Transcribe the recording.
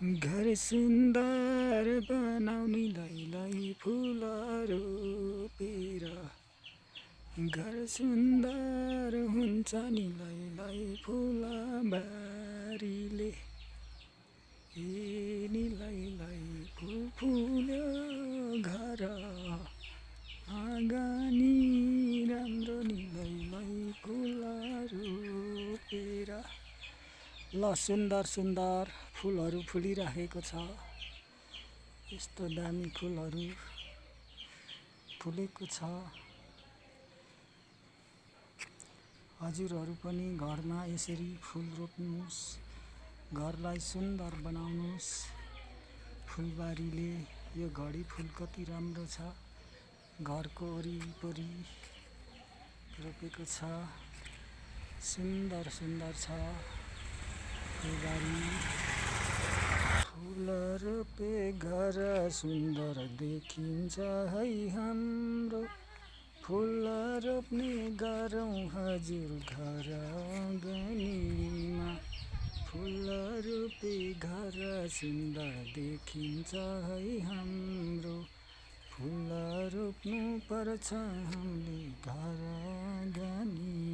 घर सुन्दर बनाउनेलाई फुलहरू रोपेर घर सुन्दर हुन्छ नि लै फुलबारीले ए नि लै फुल फुल्यो घर आँगनी राम्रो नि लै फुलहरू रोपेर। ल सुन्दर सुन्दर फुलहरू फुलिराखेको छ। यस्तो दामी फुलहरू फुलेको छ। हजुरहरू पनि घरमा यसरी फुल रोप्नुहोस्, घरलाई सुन्दर बनाउनुहोस् फुलबारीले। यो घडी फुल कति राम्रो छ, घरको वरिपरि रोपेको छ। सुन्दर सुन्दर छ फुलबारी। फुल रोपे घर सुन्दर देखिन्छ है हाम्रो। फुल रोप्ने गरौँ हजुर घर आँगनीमा। फुल रोपे घर सुन्दर देखिन्छ है हाम्रो। फुल रोप्नु पर्छ हामीले घर आँगनी।